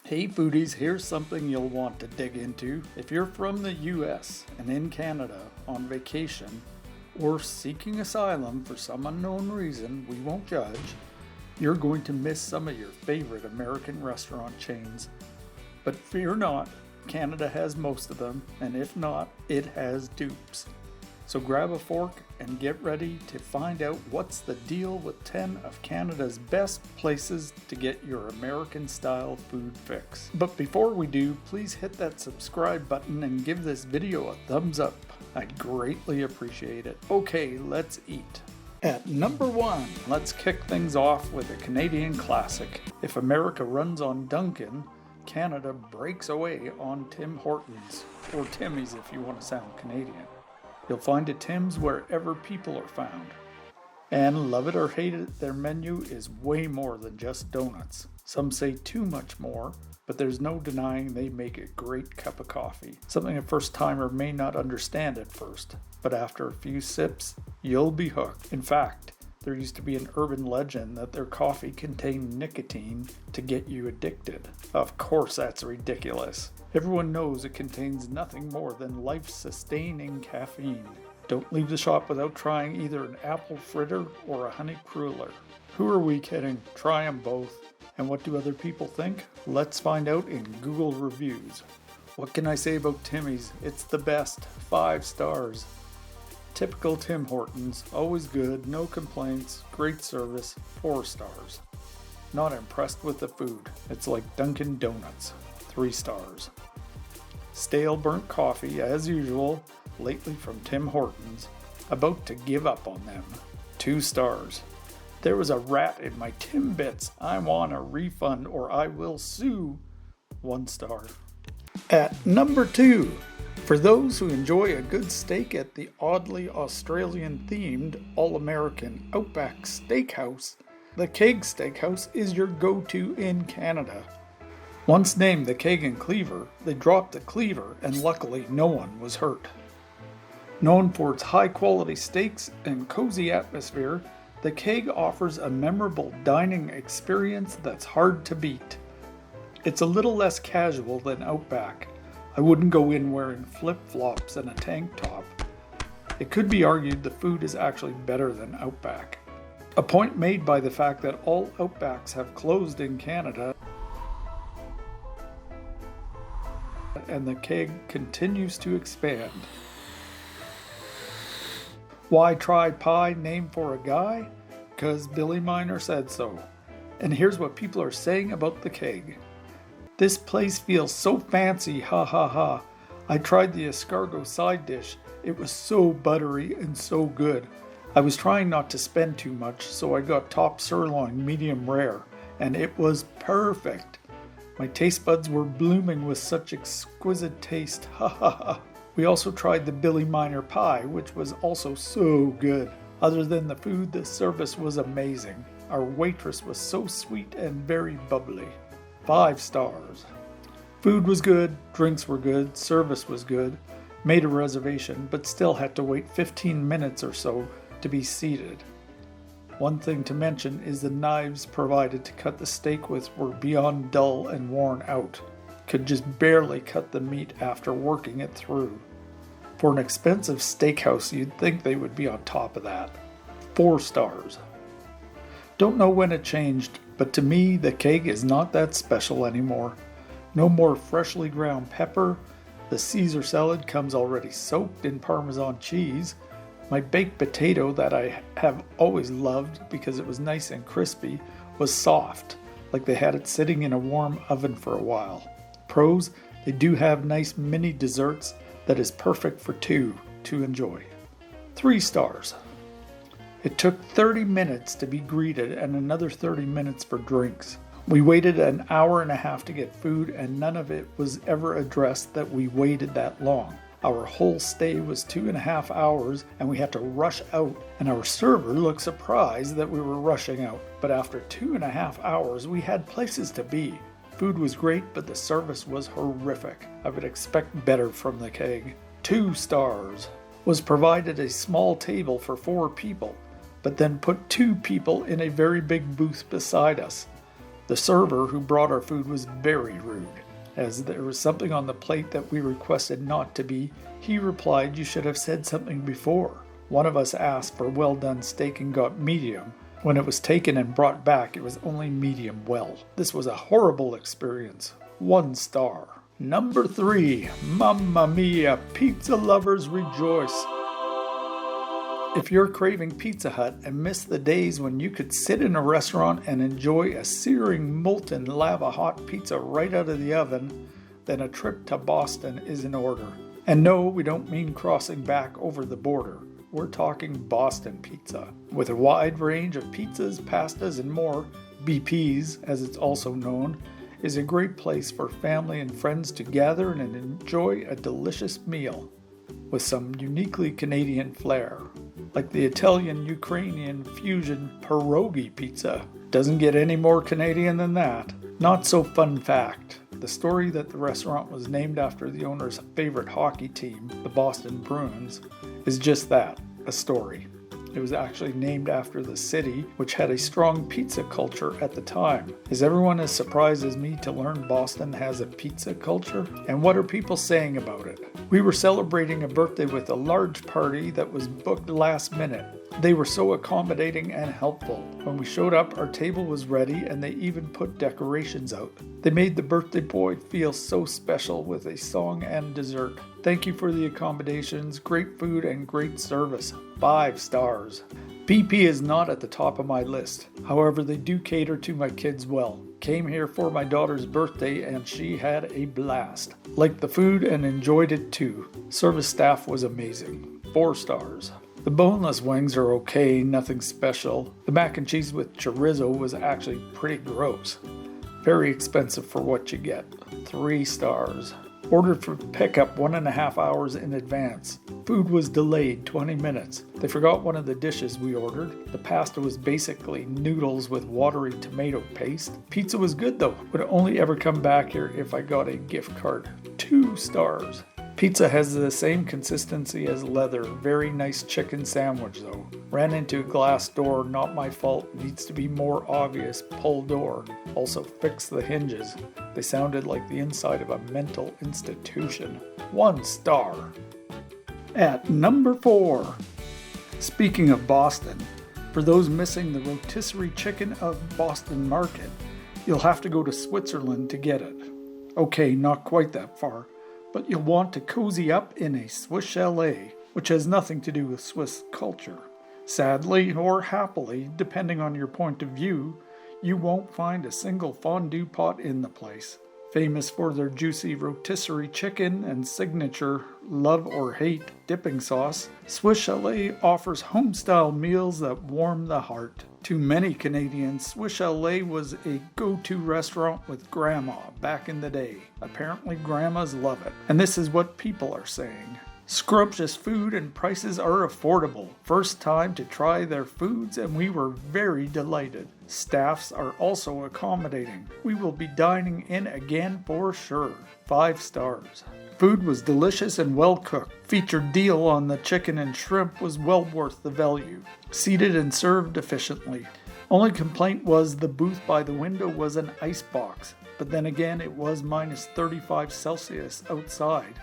Hey foodies, here's something you'll want to dig into. If you're from the US and in Canada on vacation or seeking asylum for some unknown reason we won't judge, you're going to miss some of your favorite American restaurant chains. But fear not, Canada has most of them, and if not, it has dupes. So grab a fork and get ready to find out what's the deal with 10 of Canada's best places to get your American-style food fix. But before we do, please hit that subscribe button and give this video a thumbs up. I'd greatly appreciate it. Okay, let's eat. At number 1, let's kick things off with a Canadian classic. If America runs on Dunkin', Canada breaks away on Tim Hortons, or Timmy's if you want to sound Canadian. You'll find a Tim's wherever people are found. And love it or hate it, their menu is way more than just donuts. Some say too much more, but there's no denying they make a great cup of coffee. Something a first timer may not understand at first, but after a few sips, you'll be hooked. In fact, there used to be an urban legend that their coffee contained nicotine to get you addicted. Of course that's ridiculous. Everyone knows it contains nothing more than life-sustaining caffeine. Don't leave the shop without trying either an apple fritter or a honey cruller. Who are we kidding? Try them both. And what do other people think? Let's find out in Google reviews. What can I say about Timmy's? It's the best. 5 stars. Typical Tim Hortons, always good, no complaints, great service, 4 stars. Not impressed with the food. It's like Dunkin' Donuts, 3 stars. Stale burnt coffee, as usual, lately from Tim Hortons. About to give up on them, 2 stars. There was a rat in my Timbits. I want a refund or I will sue, 1 star. At number 2. For those who enjoy a good steak at the oddly Australian-themed All-American Outback Steakhouse, the Keg Steakhouse is your go-to in Canada. Once named the Keg and Cleaver, they dropped the Cleaver and luckily no one was hurt. Known for its high-quality steaks and cozy atmosphere, the Keg offers a memorable dining experience that's hard to beat. It's a little less casual than Outback. I wouldn't go in wearing flip-flops and a tank top. It could be argued the food is actually better than Outback. A point made by the fact that all Outbacks have closed in Canada and the Keg continues to expand. Why try pie named for a guy? 'Cause Billy Miner said so. And here's what people are saying about the Keg. This place feels so fancy, ha ha ha. I tried the escargot side dish. It was so buttery and so good. I was trying not to spend too much, so I got top sirloin medium rare, and it was perfect. My taste buds were blooming with such exquisite taste, ha ha ha. We also tried the Billy Miner pie, which was also so good. Other than the food, the service was amazing. Our waitress was so sweet and very bubbly. 5 stars. Food was good, drinks were good, service was good. Made a reservation, but still had to wait 15 minutes or so to be seated. One thing to mention is the knives provided to cut the steak with were beyond dull and worn out. Could just barely cut the meat after working it through. For an expensive steakhouse, you'd think they would be on top of that. 4 stars. Don't know when it changed, but to me, the Keg is not that special anymore. No more freshly ground pepper. The Caesar salad comes already soaked in Parmesan cheese. My baked potato that I have always loved because it was nice and crispy was soft, like they had it sitting in a warm oven for a while. Pros, they do have nice mini desserts that is perfect for 2 to enjoy. 3 stars. It took 30 minutes to be greeted and another 30 minutes for drinks. We waited an hour and a half to get food and none of it was ever addressed that we waited that long. Our whole stay was 2.5 hours and we had to rush out, and our server looked surprised that we were rushing out. But after 2.5 hours we had places to be. Food was great, but the service was horrific. I would expect better from the Keg. 2 stars. Was provided a small table for 4 people, but then put 2 people in a very big booth beside us. The server who brought our food was very rude. As there was something on the plate that we requested not to be, he replied, "You should have said something before." One of us asked for well done steak and got medium. When it was taken and brought back, it was only medium well. This was a horrible experience. 1 star. Number 3, Mamma Mia, pizza lovers rejoice. If you're craving Pizza Hut and miss the days when you could sit in a restaurant and enjoy a searing, molten, lava-hot pizza right out of the oven, then a trip to Boston is in order. And no, we don't mean crossing back over the border. We're talking Boston pizza. With a wide range of pizzas, pastas, and more, BP's, as it's also known, is a great place for family and friends to gather and enjoy a delicious meal with some uniquely Canadian flair, like the Italian-Ukrainian fusion pierogi pizza. Doesn't get any more Canadian than that. Not so fun fact. The story that the restaurant was named after the owner's favorite hockey team, the Boston Bruins, is just that, a story. It was actually named after the city, which had a strong pizza culture at the time. Is everyone as surprised as me to learn Boston has a pizza culture? And what are people saying about it? We were celebrating a birthday with a large party that was booked last minute. They were so accommodating and helpful. When we showed up, our table was ready and they even put decorations out. They made the birthday boy feel so special with a song and dessert. Thank you for the accommodations, great food, and great service. 5 stars. BP is not at the top of my list. However, they do cater to my kids well. Came here for my daughter's birthday and she had a blast. Liked the food and enjoyed it too. Service staff was amazing. 4 stars. The boneless wings are okay, nothing special. The mac and cheese with chorizo was actually pretty gross. Very expensive for what you get. 3 stars. Ordered for pickup 1.5 hours in advance. Food was delayed 20 minutes. They forgot one of the dishes we ordered. The pasta was basically noodles with watery tomato paste. Pizza was good though. Would only ever come back here if I got a gift card. 2 stars. Pizza has the same consistency as leather. Very nice chicken sandwich though. Ran into a glass door, not my fault. Needs to be more obvious. Pull door. Also fix the hinges. They sounded like the inside of a mental institution. 1 star. At number 4. Speaking of Boston, for those missing the rotisserie chicken of Boston Market, you'll have to go to Switzerland to get it. Okay, not quite that far, but you'll want to cozy up in a Swiss chalet, which has nothing to do with Swiss culture. Sadly or happily, depending on your point of view, you won't find a single fondue pot in the place. Famous for their juicy rotisserie chicken and signature love or hate dipping sauce, Swiss Chalet offers home-style meals that warm the heart. To many Canadians, Swiss Chalet was a go-to restaurant with Grandma back in the day. Apparently grandmas love it. And this is what people are saying. Scrumptious food and prices are affordable. First time to try their foods and we were very delighted. Staffs are also accommodating. We will be dining in again for sure. 5 stars. Food was delicious and well cooked. Featured deal on the chicken and shrimp was well worth the value. Seated and served efficiently. Only complaint was the booth by the window was an ice box. But then again it was minus 35 Celsius outside.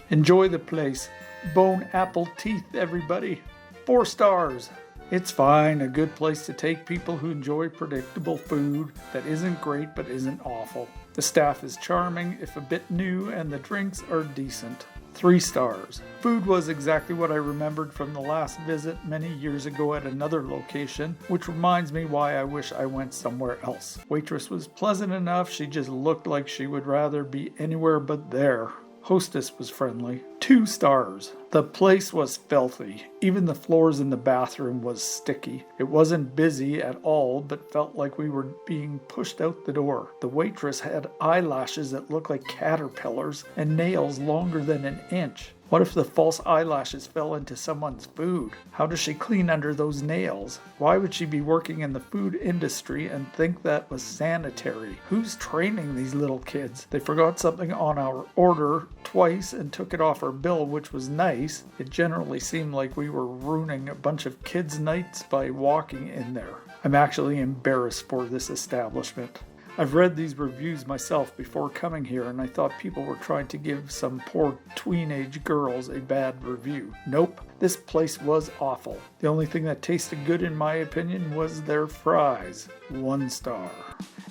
Enjoy the place. Bone apple teeth, everybody. 4 stars. It's fine, a good place to take people who enjoy predictable food that isn't great but isn't awful. The staff is charming, if a bit new, and the drinks are decent. 3 stars. Food was exactly what I remembered from the last visit many years ago at another location, which reminds me why I wish I went somewhere else. Waitress was pleasant enough, she just looked like she would rather be anywhere but there. Hostess was friendly. 2 stars. The place was filthy. Even the floors in the bathroom was sticky. It wasn't busy at all, but felt like we were being pushed out the door. The waitress had eyelashes that looked like caterpillars and nails longer than an inch. What if the false eyelashes fell into someone's food? How does she clean under those nails? Why would she be working in the food industry and think that was sanitary? Who's training these little kids? They forgot something on our order twice and took it off our bill, which was nice. It generally seemed like we were ruining a bunch of kids' nights by walking in there. I'm actually embarrassed for this establishment. I've read these reviews myself before coming here, and I thought people were trying to give some poor tween-age girls a bad review. Nope, this place was awful. The only thing that tasted good in my opinion was their fries. 1 star.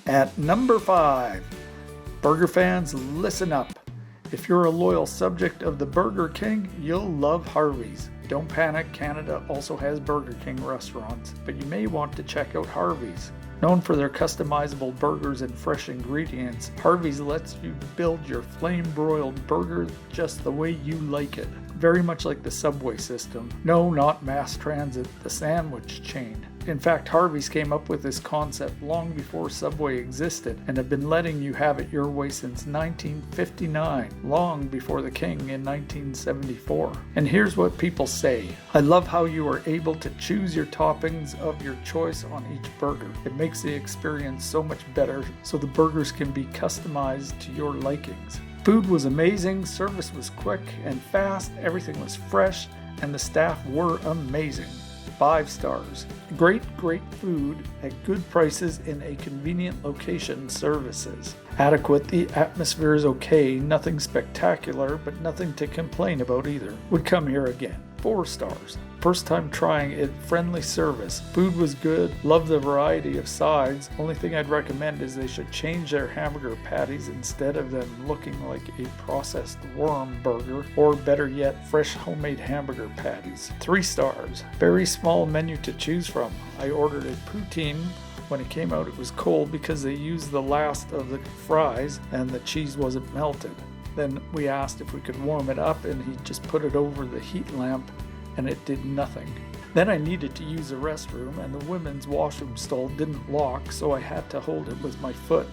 At number 5, burger fans, listen up. If you're a loyal subject of the Burger King, you'll love Harveys. Don't panic, Canada also has Burger King restaurants, but you may want to check out Harveys. Known for their customizable burgers and fresh ingredients, Harveys lets you build your flame-broiled burger just the way you like it. Very much like the Subway system. No, not mass transit, the sandwich chain. In fact, Harveys came up with this concept long before Subway existed and have been letting you have it your way since 1959, long before the King in 1974. And here's what people say. I love how you are able to choose your toppings of your choice on each burger. It makes the experience so much better so the burgers can be customized to your likings. Food was amazing, service was quick and fast, everything was fresh, and the staff were amazing. 5 stars. Great food at good prices in a convenient location. Services adequate. The atmosphere is okay, nothing spectacular, but nothing to complain about either. Would come here again. 4 stars. First time trying it, friendly service. Food was good, love the variety of sides. Only thing I'd recommend is they should change their hamburger patties instead of them looking like a processed worm burger, or better yet, fresh homemade hamburger patties. 3 stars. Very small menu to choose from. I ordered a poutine. When it came out, it was cold because they used the last of the fries and the cheese wasn't melted. Then we asked if we could warm it up, and he just put it over the heat lamp and it did nothing. Then I needed to use the restroom, and the women's washroom stall didn't lock, so I had to hold it with my foot.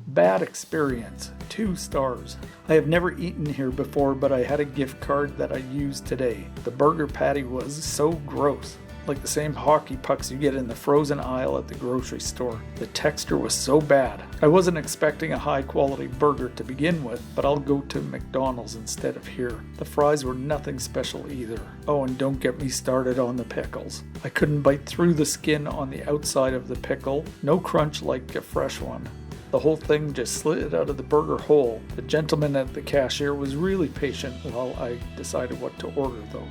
Bad experience. 2 stars. I have never eaten here before, but I had a gift card that I used today. The burger patty was so gross. Like the same hockey pucks you get in the frozen aisle at the grocery store. The texture was so bad. I wasn't expecting a high quality burger to begin with, but I'll go to McDonald's instead of here. The fries were nothing special either. Oh, and don't get me started on the pickles. I couldn't bite through the skin on the outside of the pickle. No crunch like a fresh one. The whole thing just slid out of the burger whole. The gentleman at the cashier was really patient while I decided what to order though.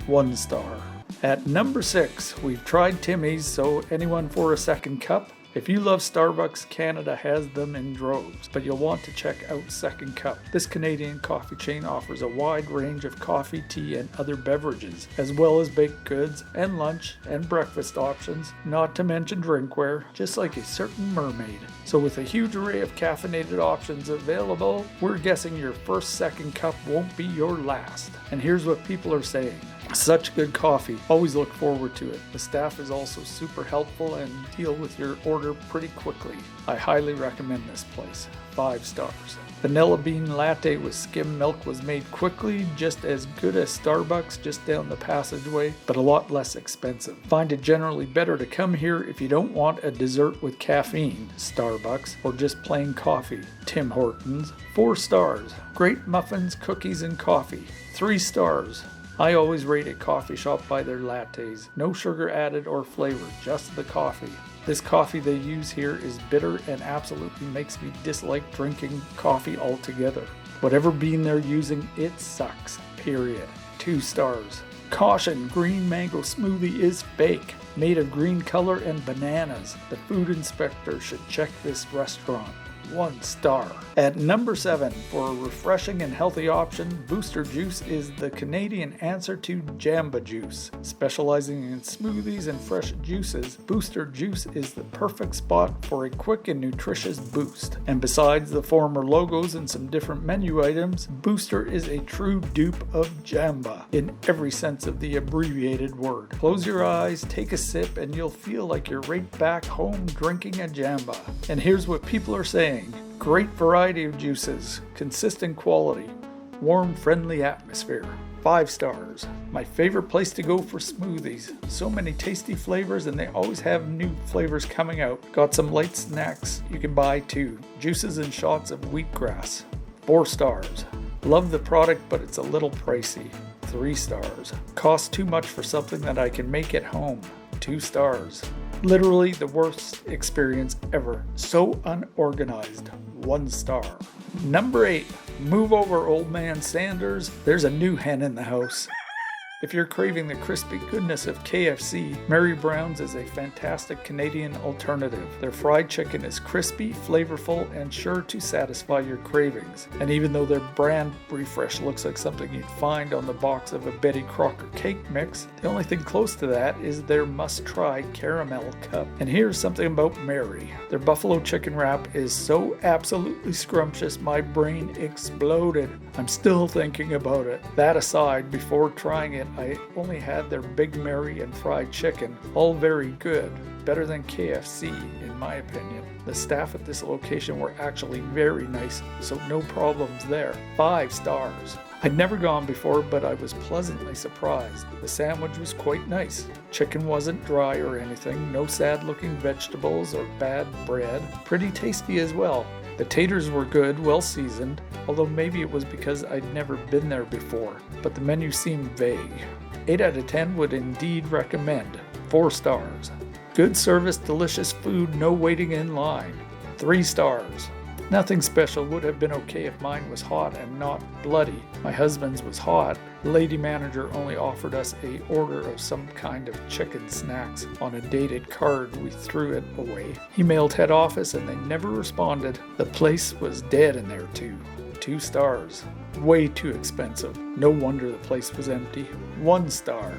1 star. At number 6, we've tried Timmy's, so anyone for a second cup? If you love Starbucks, Canada has them in droves, but you'll want to check out Second Cup. This Canadian coffee chain offers a wide range of coffee, tea, and other beverages, as well as baked goods and lunch and breakfast options, not to mention drinkware, just like a certain mermaid. So with a huge array of caffeinated options available, we're guessing your first Second Cup won't be your last. And here's what people are saying. Such good coffee. Always look forward to it. The staff is also super helpful and deal with your order pretty quickly. I highly recommend this place. 5 stars. Vanilla bean latte with skim milk was made quickly, just as good as Starbucks just down the passageway, but a lot less expensive. Find it generally better to come here if you don't want a dessert with caffeine, Starbucks, or just plain coffee, Tim Hortons. 4 stars. Great muffins, cookies, and coffee. 3 stars. I always rate a coffee shop by their lattes. No sugar added or flavor, just the coffee. This coffee they use here is bitter and absolutely makes me dislike drinking coffee altogether. Whatever bean they're using, it sucks. Period. 2 stars. Caution, green mango smoothie is fake. Made of green color and bananas. The food inspector should check this restaurant. 1 star. At number 7, for a refreshing and healthy option, Booster Juice is the Canadian answer to Jamba Juice. Specializing in smoothies and fresh juices, Booster Juice is the perfect spot for a quick and nutritious boost. And besides the former logos and some different menu items, Booster is a true dupe of Jamba in every sense of the abbreviated word. Close your eyes, take a sip, and you'll feel like you're right back home drinking a Jamba. And here's what people are saying. Great variety of juices, consistent quality, warm, friendly atmosphere. 5 stars. My favorite place to go for smoothies. So many tasty flavors, and they always have new flavors coming out. Got some light snacks you can buy too. Juices and shots of wheatgrass. 4 stars. Love the product, but it's a little pricey. 3 stars. Costs too much for something that I can make at home. 2 stars. Literally the worst experience ever. So unorganized. 1 star. Number 8. Move over, old man Sanders. There's a new hen in the house. If you're craving the crispy goodness of KFC, Mary Brown's is a fantastic Canadian alternative. Their fried chicken is crispy, flavorful, and sure to satisfy your cravings. And even though their brand refresh looks like something you'd find on the box of a Betty Crocker cake mix, the only thing close to that is their must-try caramel cup. And here's something about Mary. Their buffalo chicken wrap is so absolutely scrumptious my brain exploded. I'm still thinking about it. That aside, before trying it, I only had their Big Mary and fried chicken, all very good, better than KFC in my opinion. The staff at this location were actually very nice, so no problems there. 5 stars. I'd never gone before, but I was pleasantly surprised. The sandwich was quite nice. Chicken wasn't dry or anything, no sad looking vegetables or bad bread. Pretty tasty as well. The taters were good, well seasoned, although maybe it was because I'd never been there before, but the menu seemed vague. 8 out of 10 would indeed recommend. 4 stars. Good service, delicious food, no waiting in line. 3 stars. Nothing special, would have been okay if mine was hot and not bloody. My husband's was hot. The lady manager only offered us a order of some kind of chicken snacks on a dated card. We threw it away. He mailed head office and they never responded. The place was dead in there too. 2 stars. Way too expensive. No wonder the place was empty. 1 star.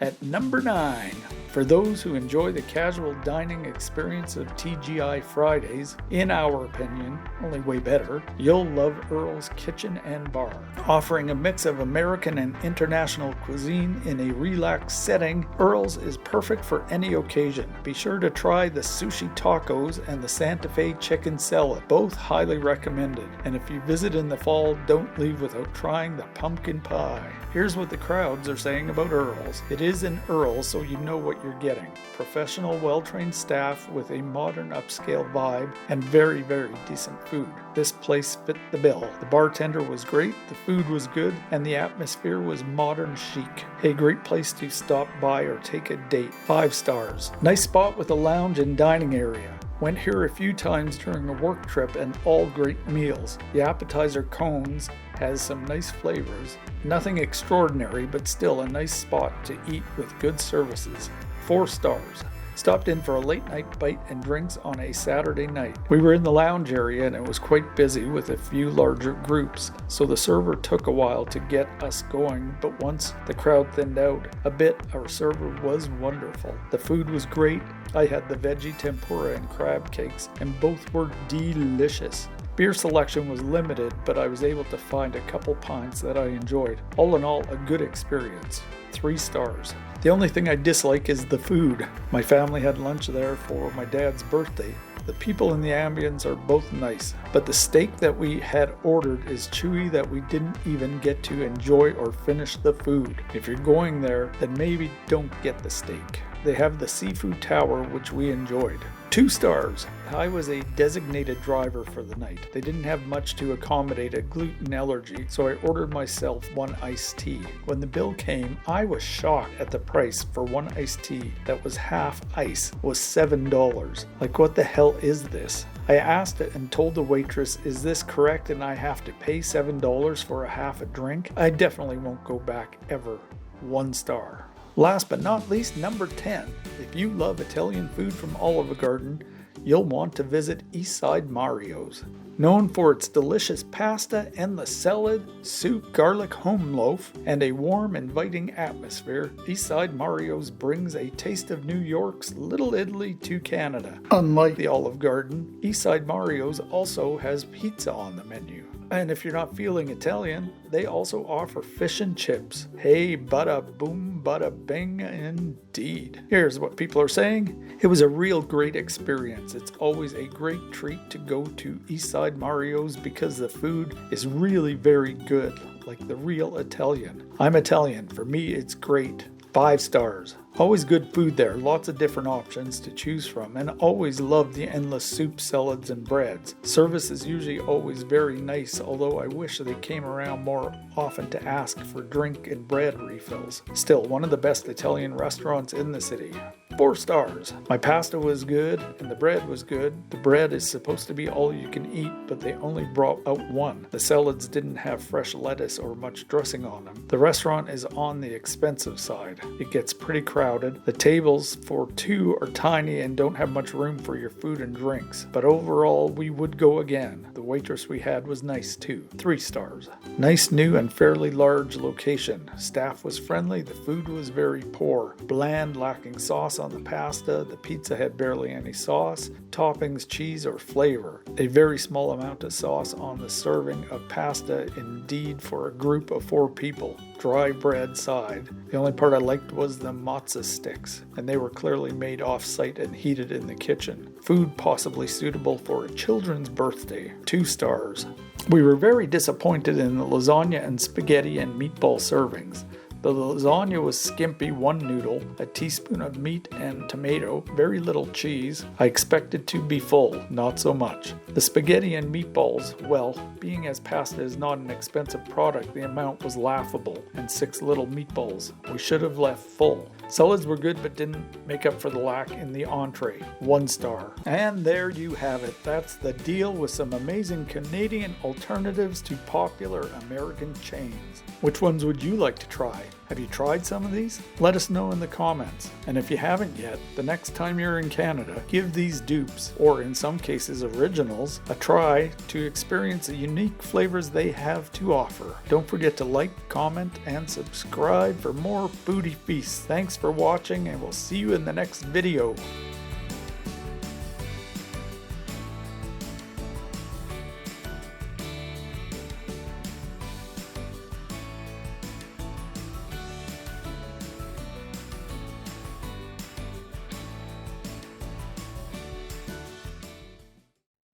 At number 9. For those who enjoy the casual dining experience of TGI Fridays, in our opinion, only way better, you'll love Earls Kitchen and Bar. Offering a mix of American and international cuisine in a relaxed setting, Earls is perfect for any occasion. Be sure to try the sushi tacos and the Santa Fe chicken salad, both highly recommended. And if you visit in the fall, don't leave without trying the pumpkin pie. Here's what the crowds are saying about Earls. It is an Earls, so you know what you're getting. Professional, well-trained staff with a modern upscale vibe and very, very decent food. This place fit the bill. The bartender was great, the food was good, and the atmosphere was modern chic. A great place to stop by or take a date. 5 stars. Nice spot with a lounge and dining area. Went here a few times during a work trip and all great meals. The appetizer cones has some nice flavors. Nothing extraordinary, but still a nice spot to eat with good services. 4 stars. Stopped in for a late night bite and drinks on a Saturday night. We were in the lounge area and it was quite busy with a few larger groups, so the server took a while to get us going, but once the crowd thinned out a bit, our server was wonderful. The food was great. I had the veggie tempura and crab cakes, and both were delicious. Beer selection was limited, but I was able to find a couple pints that I enjoyed. All in all, a good experience. 3 stars. The only thing I dislike is the food. My family had lunch there for my dad's birthday. The people in the ambience are both nice, but the steak that we had ordered is chewy that we didn't even get to enjoy or finish the food. If you're going there, then maybe don't get the steak. They have the seafood tower, which we enjoyed. 2 stars. I was a designated driver for the night. They didn't have much to accommodate a gluten allergy, so I ordered myself 1 iced tea. When the bill came, I was shocked at the price for 1 iced tea that was half ice was $7. Like, what the hell is this? I asked it and told the waitress, is this correct and I have to pay $7 for a half a drink? I definitely won't go back ever. 1 star. Last but not least, number 10. If you love Italian food from Olive Garden, you'll want to visit Eastside Marios. Known for its delicious pasta, endless salad, soup, garlic home loaf, and a warm, inviting atmosphere, Eastside Marios brings a taste of New York's Little Italy to Canada. Unlike the Olive Garden, Eastside Marios also has pizza on the menu. And if you're not feeling Italian, they also offer fish and chips. Hey, bada boom, bada bing, indeed. Here's what people are saying. It was a real great experience. It's always a great treat to go to Eastside Mario's because the food is really very good, like the real Italian. I'm Italian. For me, it's great. 5 stars. Always good food there, lots of different options to choose from, and always love the endless soups, salads, and breads. Service is usually always very nice, although I wish they came around more often to ask for drink and bread refills. Still, one of the best Italian restaurants in the city. 4 stars. My pasta was good and the bread was good. The bread is supposed to be all you can eat, but they only brought out one. The salads didn't have fresh lettuce or much dressing on them. The restaurant is on the expensive side. It gets pretty crowded. The tables for 2 are tiny and don't have much room for your food and drinks. But overall, we would go again. The waitress we had was nice too. 3 stars. Nice, new, and fairly large location. Staff was friendly. The food was very poor. Bland, lacking sauce on the pasta. The pizza had barely any sauce, toppings, cheese, or flavor. A very small amount of sauce on the serving of pasta, indeed, for a group of 4 people. Dry bread side. The only part I liked was the mozza sticks, and they were clearly made off-site and heated in the kitchen. Food possibly suitable for a children's birthday. 2 stars. We were very disappointed in the lasagna and spaghetti and meatball servings. The lasagna was skimpy, 1 noodle, a teaspoon of meat and tomato, very little cheese. I expected to be full, not so much. The spaghetti and meatballs, well, being as pasta is not an expensive product, the amount was laughable, and 6 little meatballs. We should have left full. Salads were good but didn't make up for the lack in the entree. 1 star. And there you have it. That's the deal with some amazing Canadian alternatives to popular American chains. Which ones would you like to try? Have you tried some of these? Let us know in the comments. And if you haven't yet, the next time you're in Canada, give these dupes, or in some cases originals, a try to experience the unique flavors they have to offer. Don't forget to like, comment, and subscribe for more foodie feasts. Thanks for watching, and we'll see you in the next video.